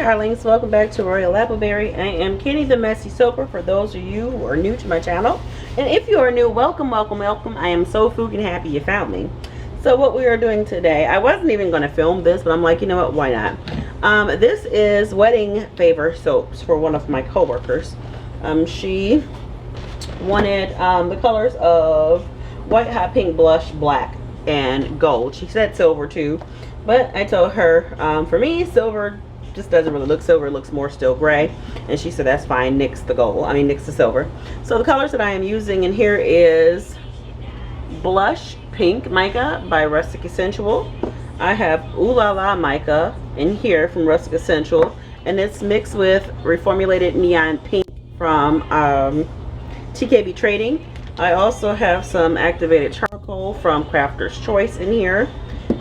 darlings, welcome back to Royal Appleberry. I am Kenny the Messy Soaper for those of you who are new to my channel. And if you are new, welcome, welcome, welcome. I am so freaking happy you found me. So what we are doing today, I wasn't even going to film this, but I'm like, you know what, why not? This is wedding favor soaps for one of my coworkers. She wanted the colors of white, hot pink, blush, black, and gold. She said silver too, but I told her for me, silver just doesn't really look silver. It looks more still gray, and she said that's fine, nix the gold, nix the silver. So the colors that I am using in here is Blush Pink Mica by Rustic Escentuals. I have Ooh La La Mica in here from Rustic Escentuals, and it's mixed with reformulated neon pink from TKB Trading. I also have some activated charcoal from Crafter's Choice in here.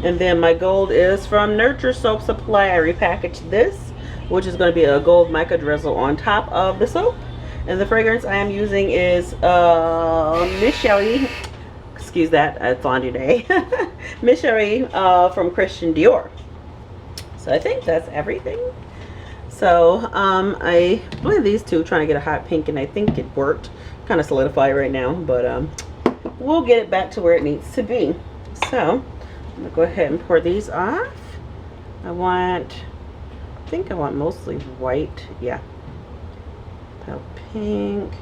And then my gold is from Nurture Soap Supply. I repackaged this, which is going to be a gold mica drizzle on top of the soap. And the fragrance I am using is Miss Shelly. Excuse that, it's laundry day. Miss Shelly from Christian Dior. So I think that's everything. So I blended these two trying to get a hot pink, and I think it worked. Kind of solidified right now, but we'll get it back to where it needs to be. So I'm gonna go ahead and pour these off. I think I want mostly white. Yeah. Pale pink.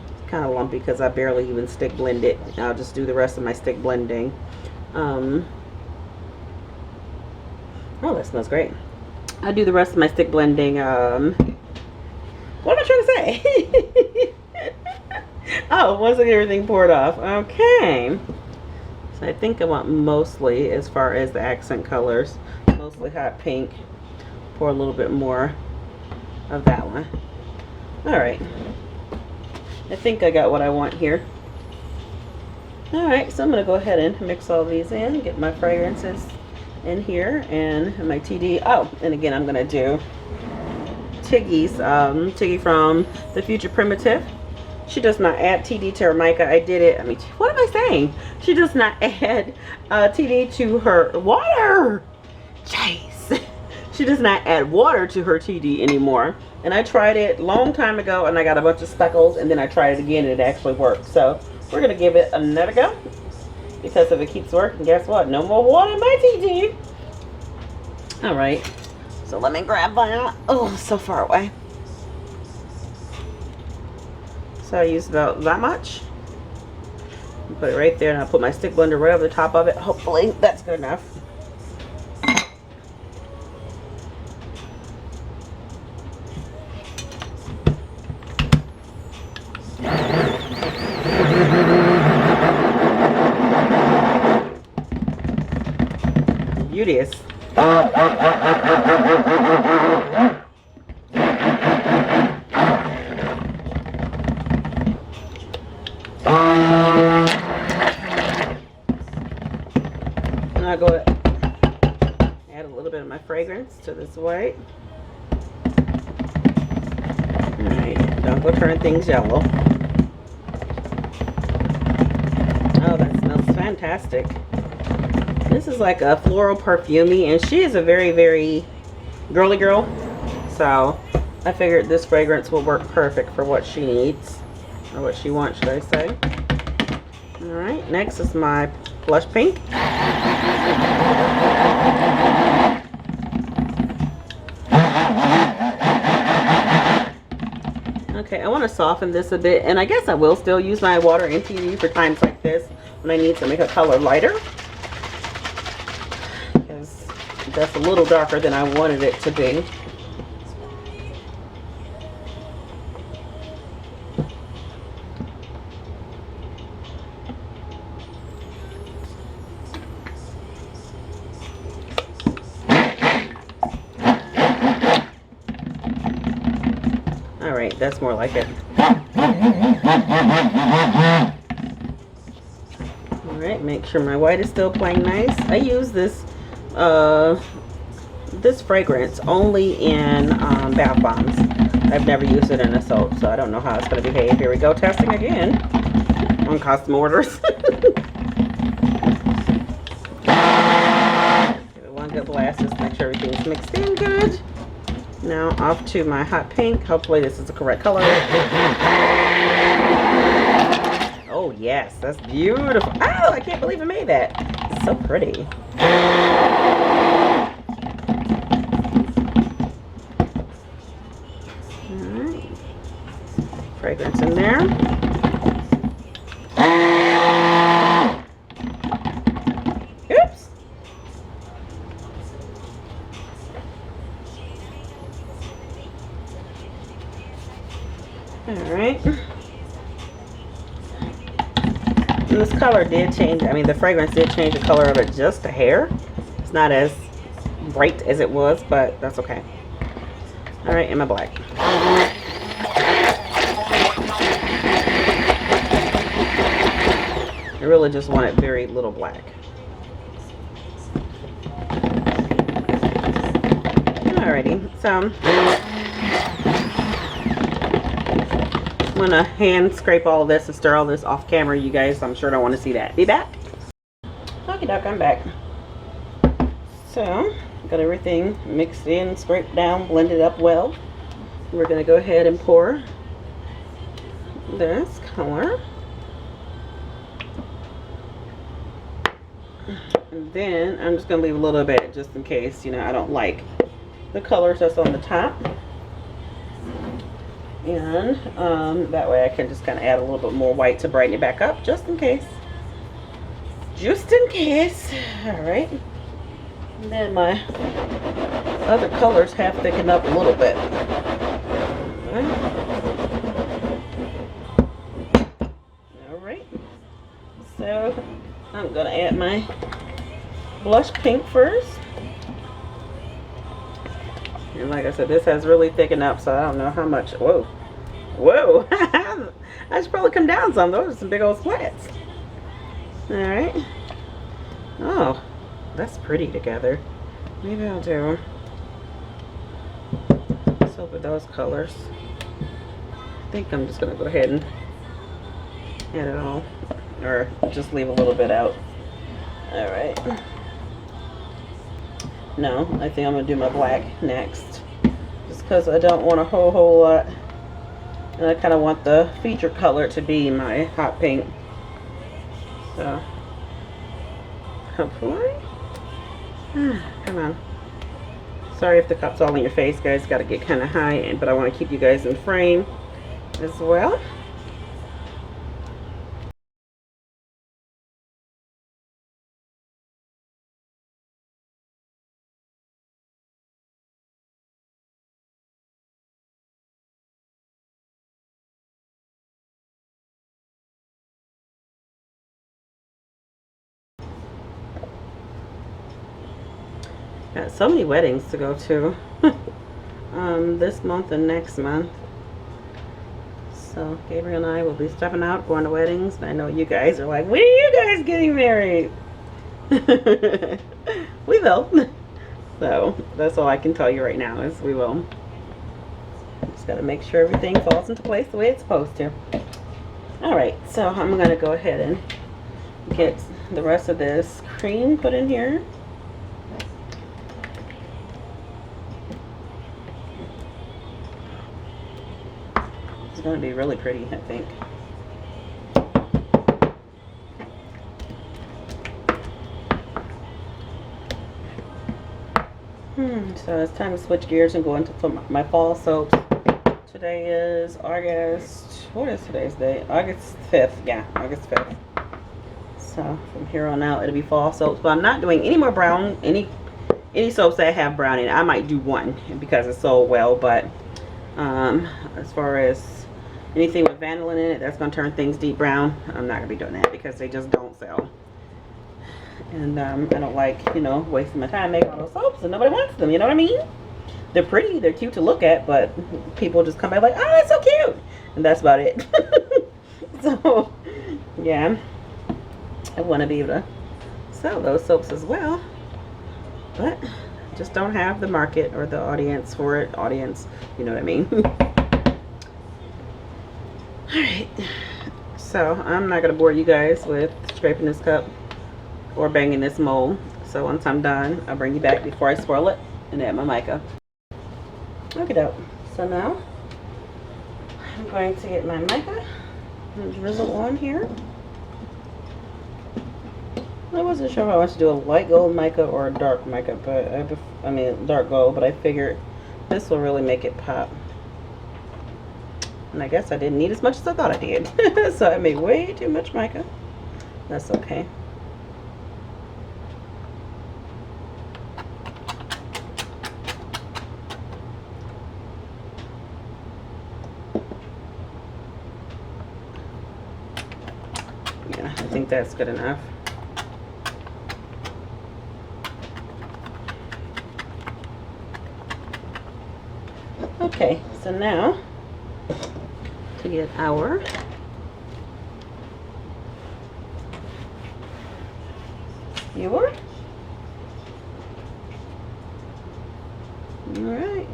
It's kind of lumpy because I barely even stick blend it. I'll just do the rest of my stick blending. Oh, that smells great. I'll do the rest of my stick blending. What am I trying to say? Oh, once I get everything poured off. Okay. So I think I want mostly, as far as the accent colors, mostly hot pink. Pour a little bit more of that one. Alright. I think I got what I want here. Alright, so I'm going to go ahead and mix all these in. Get my fragrances in here and my TD. Oh, and again I'm going to do Tiggy's, Tiggy from the Future Primitive. She does not add TD to her mica. I did it. What am I saying? She does not add TD to her water. Jeez. She does not add water to her TD anymore. And I tried it a long time ago, and I got a bunch of speckles, and then I tried it again, and it actually worked. So we're going to give it another go. Because if it keeps working, guess what? No more water in my TD. Alright. So let me grab that. Oh, so far away. So I use about that much. Put it right there, and I'll put my stick blender right over the top of it. Hopefully that's good enough. Beauteous. I'll go add a little bit of my fragrance to this white. Alright, don't go turn things yellow. Oh, that smells fantastic. This is like a floral perfumey, and she is a very, very girly girl. So I figured this fragrance will work perfect for what she needs, or what she wants, should I say. Alright, next is my blush pink. Okay, I want to soften this a bit, and I guess I will still use my water and TD for times like this when I need to make a color lighter, because that's a little darker than I wanted it to be. Alright, that's more like it. Alright, make sure my white is still playing nice. I use this this fragrance only in bath bombs. I've never used it in a soap, so I don't know how it's going to behave. Here we go, testing again on custom orders. Give it one good blast, just make sure everything's mixed in good. Now off to my hot pink. Hopefully this is the correct color. Oh yes, that's beautiful. Oh, I can't believe I made that. It's so pretty. Alright. Fragrance in there. Oops. Alright. And this color did change. I mean, the fragrance did change the color of it just a hair. It's not as bright as it was, but that's okay. Alright, and my black. I really just wanted very little black. Alrighty, so I'm gonna hand scrape all of this and stir all this off camera. You guys, I'm sure don't want to see that. Be back. Okie doke, I'm back. So, got everything mixed in, scraped down, blended up well. We're gonna go ahead and pour this color. And then I'm just gonna leave a little bit just in case, you know, I don't like the colors that's on the top. And that way I can just kind of add a little bit more white to brighten it back up, just in case. Just in case. Alright. And then my other colors have thickened up a little bit. Alright. So I'm going to add my blush pink first. And like I said, this has really thickened up, so I don't know how much. Whoa. Whoa. I should probably come down some. Those are some big old splats. Alright. Oh, that's pretty together. Maybe I'll do soap with those colors. I think I'm just going to go ahead and add it all. Or just leave a little bit out. Alright. No, I think I'm going to do my black next. Just because I don't want a whole lot. And I kind of want the feature color to be my hot pink. So, hopefully. Come on. Sorry if the cup's all in your face, guys. Got to get kind of high, but I want to keep you guys in frame as well. Got so many weddings to go to this month and next month. So Gabriel and I will be stepping out, going to weddings. And I know you guys are like, when are you guys getting married? We will. So that's all I can tell you right now is we will. Just got to make sure everything falls into place the way it's supposed to. Alright, so I'm going to go ahead and get the rest of this cream put in here. It's going to be really pretty, I think. So it's time to switch gears and go into my fall soaps. Today is August, what is today's date? August 5th, yeah, August 5th. So from here on out, it'll be fall soaps. But I'm not doing any more brown, any soaps that have brown in it. I might do one because it's sold well, but as far as anything with vanillin in it, that's going to turn things deep brown. I'm not going to be doing that because they just don't sell. And I don't like, you know, wasting my time making all those soaps and nobody wants them, you know what I mean? They're pretty, they're cute to look at, but people just come back like, oh, that's so cute. And that's about it. So, yeah. I want to be able to sell those soaps as well. But just don't have the market or the audience for it. Audience, you know what I mean? Alright. So, I'm not going to bore you guys with scraping this cup or banging this mold. So once I'm done, I'll bring you back before I swirl it and add my mica. Look it up. So now I'm going to get my mica and drizzle on here. I wasn't sure if I wanted to do a light gold mica or a dark mica, but I mean dark gold, but I figured this will really make it pop. And I guess I didn't need as much as I thought I did. So I made way too much mica. That's okay. Yeah, I think that's good enough. Okay, so now to get our skewer. All right.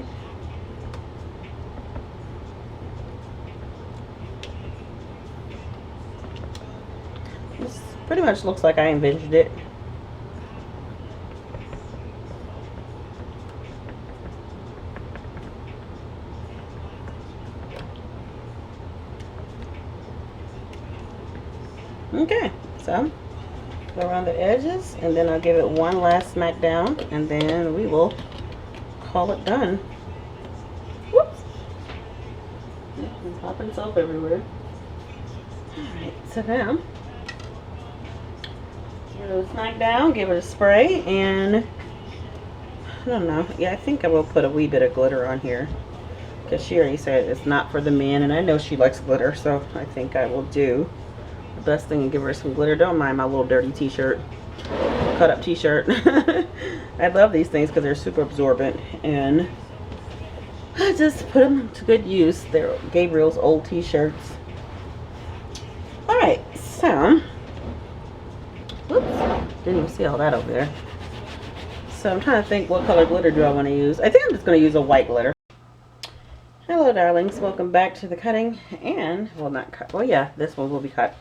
This pretty much looks like I envisioned it. Okay, so go around the edges, and then I'll give it one last smack down, and then we will call it done. Whoops! I'm popping soap everywhere. Alright, so now give it a smack down, give it a spray, and I don't know. Yeah, I think I will put a wee bit of glitter on here, because she already said it's not for the men, and I know she likes glitter, so I think I will do the best thing and give her some glitter. Don't mind my little dirty t-shirt, cut up t-shirt. I love these things because they're super absorbent, and I just put them to good use. They're Gabriel's old t-shirts. Alright, so whoops, didn't even see all that over there. So I'm trying to think, what color glitter do I want to use? I think I'm just going to use a white glitter. Hello darlings, welcome back to the cutting, and well, not cut, well yeah, this one will be cut.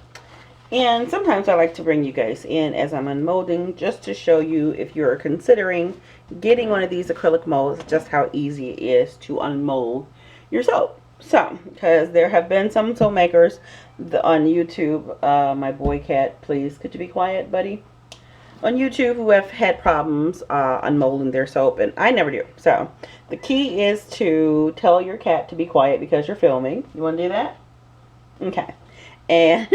And sometimes I like to bring you guys in as I'm unmolding, just to show you, if you're considering getting one of these acrylic molds, just how easy it is to unmold your soap. So, because there have been some soap makers on YouTube, my boy cat, please could you be quiet, buddy? On YouTube, who have had problems unmolding their soap, and I never do. So the key is to tell your cat to be quiet because you're filming. You want to do that? Okay. And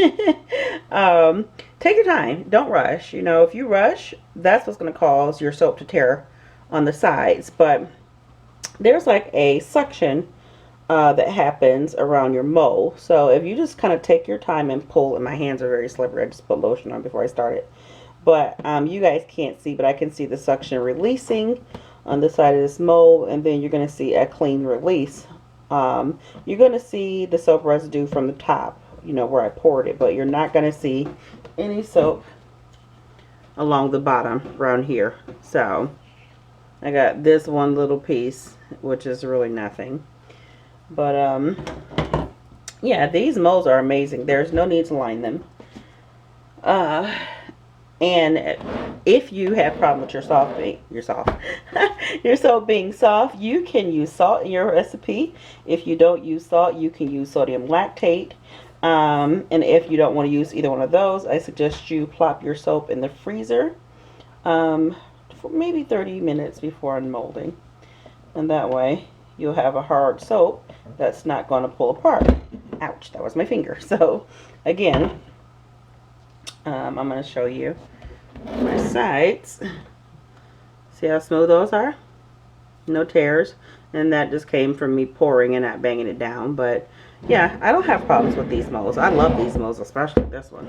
take your time. Don't rush. You know, if you rush, that's what's going to cause your soap to tear on the sides. But there's like a suction that happens around your mold. So if you just kind of take your time and pull, and my hands are very slippery. I just put lotion on before I started. But you guys can't see, but I can see the suction releasing on the side of this mold, and then you're going to see a clean release. You're going to see the soap residue from the top, you know, where I poured it, but you're not going to see any soap along the bottom around here. So I got this one little piece, which is really nothing. But yeah, these molds are amazing. There's no need to line them. And if you have problem with your soap being soft, you can use salt in your recipe. If you don't use salt, you can use sodium lactate. And if you don't want to use either one of those, I suggest you plop your soap in the freezer for maybe 30 minutes before unmolding. And that way you'll have a hard soap that's not going to pull apart. Ouch, that was my finger. So again, I'm going to show you my sides. See how smooth those are? No tears. And that just came from me pouring and not banging it down. But yeah, I don't have problems with these molds. I love these molds, especially this one.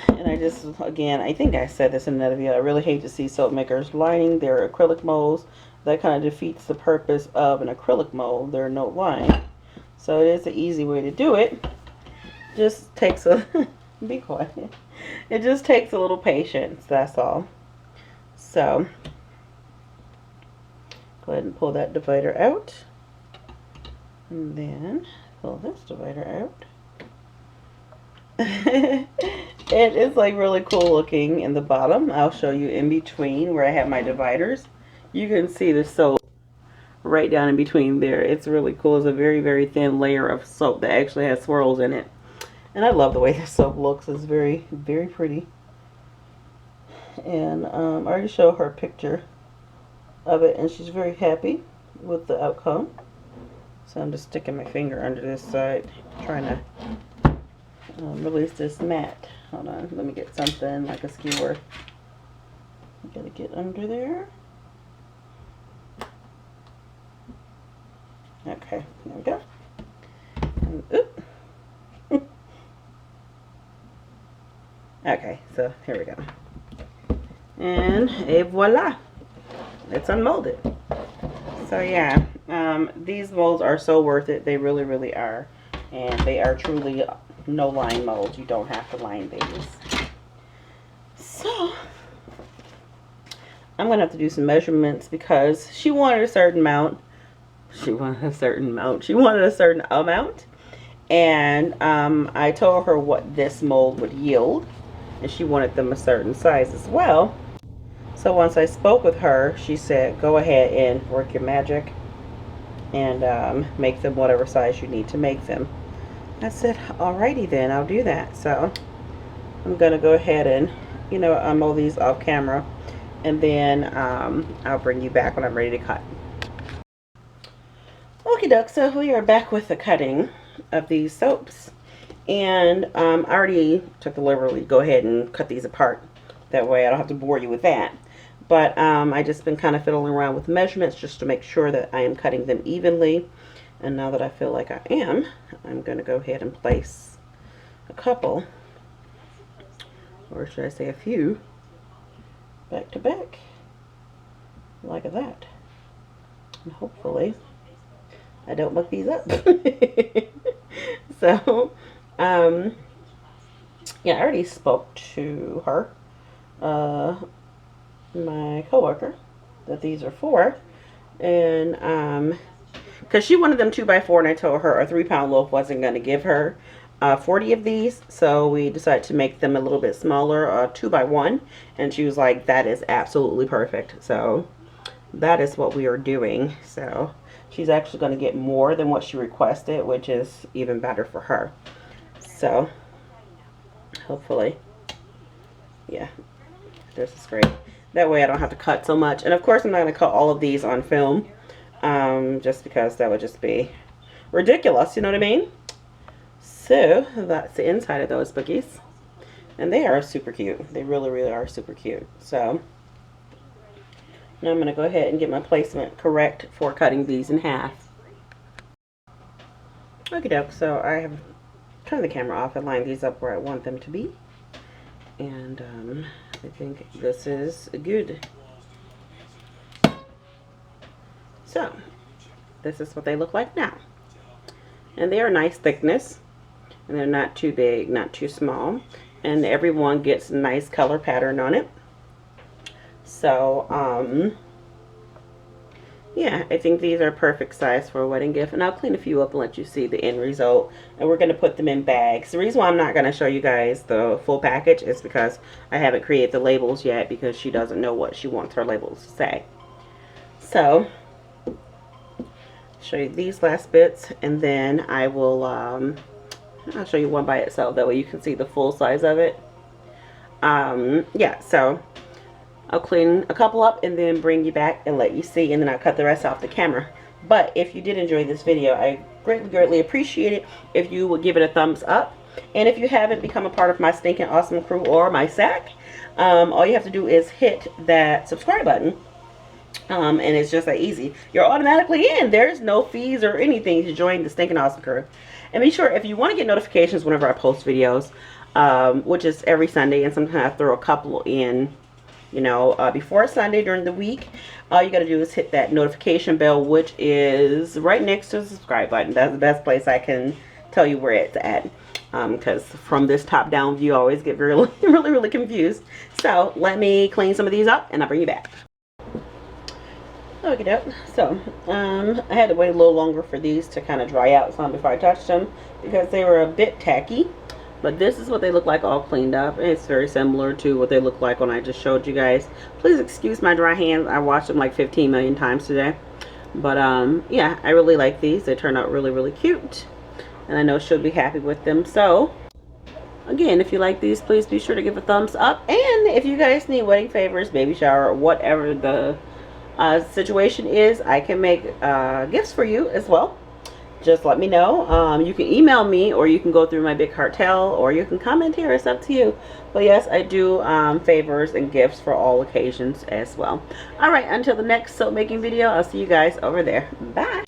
And I just, again, I think I said this in another video, I really hate to see soap makers lining their acrylic molds. That kind of defeats the purpose of an acrylic mold. There are no line. So it is an easy way to do it. Just takes a be quiet. It just takes a little patience, that's all. So go ahead and pull that divider out, and then pull this divider out. It is like really cool looking in the bottom. I'll show you in between where I have my dividers. You can see the soap right down in between there. It's really cool. It's a very, very thin layer of soap that actually has swirls in it. And I love the way this soap looks. It's very, very pretty. And I already showed her a picture of it, and she's very happy with the outcome. So I'm just sticking my finger under this side, trying to release this mat. Hold on, let me get something like a skewer. Gotta get under there. Okay, there we go. And, oop. Okay, so here we go. And voila, it's unmolded. So yeah, these molds are so worth it. They really, really are. And they are truly no line molds. You don't have to line these. So I'm gonna have to do some measurements because she wanted a certain amount. She wanted a certain amount. And I told her what this mold would yield, and she wanted them a certain size as well. So once I spoke with her, she said, go ahead and work your magic and make them whatever size you need to make them. I said, alrighty then, I'll do that. So I'm gonna go ahead and, unmold these off camera, and then I'll bring you back when I'm ready to cut. Okie doke, so we are back with the cutting of these soaps. And I already took the liberty to go ahead and cut these apart. That way I don't have to bore you with that. But I just been kind of fiddling around with measurements just to make sure that I am cutting them evenly. And now that I feel like I am, I'm going to go ahead and place a couple, or should I say a few, back to back, like that. And hopefully I don't muck these up. So, yeah, I already spoke to her, my coworker, that these are for, and because she wanted them 2x4, and I told her a 3-pound loaf wasn't going to give her 40 of these, so we decided to make them a little bit smaller, 2x1, and she was like, that is absolutely perfect. So that is what we are doing. So she's actually going to get more than what she requested, which is even better for her. So hopefully, yeah, this is great. That way I don't have to cut so much. And of course I'm not going to cut all of these on film, just because that would just be ridiculous, you know what I mean? So that's the inside of those bookies, and they are super cute. They really, really are super cute. So now I'm going to go ahead and get my placement correct for cutting these in half. Okie doke, so I have turned the camera off and lined these up where I want them to be, and I think this is good. So this is what they look like now, and they are nice thickness, and they're not too big, not too small, and everyone gets a nice color pattern on it. So yeah, I think these are perfect size for a wedding gift, and I'll clean a few up and let you see the end result. And we're going to put them in bags. The reason why I'm not going to show you guys the full package is because I haven't created the labels yet, because she doesn't know what she wants her labels to say. So show you these last bits, and then I will I'll show you one by itself, that way you can see the full size of it. Yeah, so I'll clean a couple up and then bring you back and let you see, and then I'll cut the rest off the camera. But if you did enjoy this video, I greatly appreciate it if you would give it a thumbs up. And if you haven't become a part of my stinking awesome crew or my SAC, all you have to do is hit that subscribe button. And it's just that easy. You're automatically in. There's no fees or anything to join the stinking awesome crew. And be sure, if you want to get notifications whenever I post videos, which is every Sunday, and sometimes I throw a couple in, before Sunday during the week, all you got to do is hit that notification bell, which is right next to the subscribe button. That's the best place I can tell you where it's at, because from this top down view I always get really confused. So let me clean some of these up and I'll bring you back. Okay, doke. So I had to wait a little longer for these to kind of dry out some before I touched them, because they were a bit tacky. But this is what they look like all cleaned up. It's very similar to what they look like when I just showed you guys. Please excuse my dry hands. I washed them like 15 million times today. But yeah, I really like these. They turn out really, really cute, and I know she'll be happy with them. So again, if you like these, please be sure to give a thumbs up. And if you guys need wedding favors, baby shower, whatever the situation is, I can make gifts for you as well. Just let me know. You can email me, or you can go through my big cartel, or you can comment here. It's up to you. But yes, I do favors and gifts for all occasions as well. All right, until the next soap making video, I'll see you guys over there. Bye.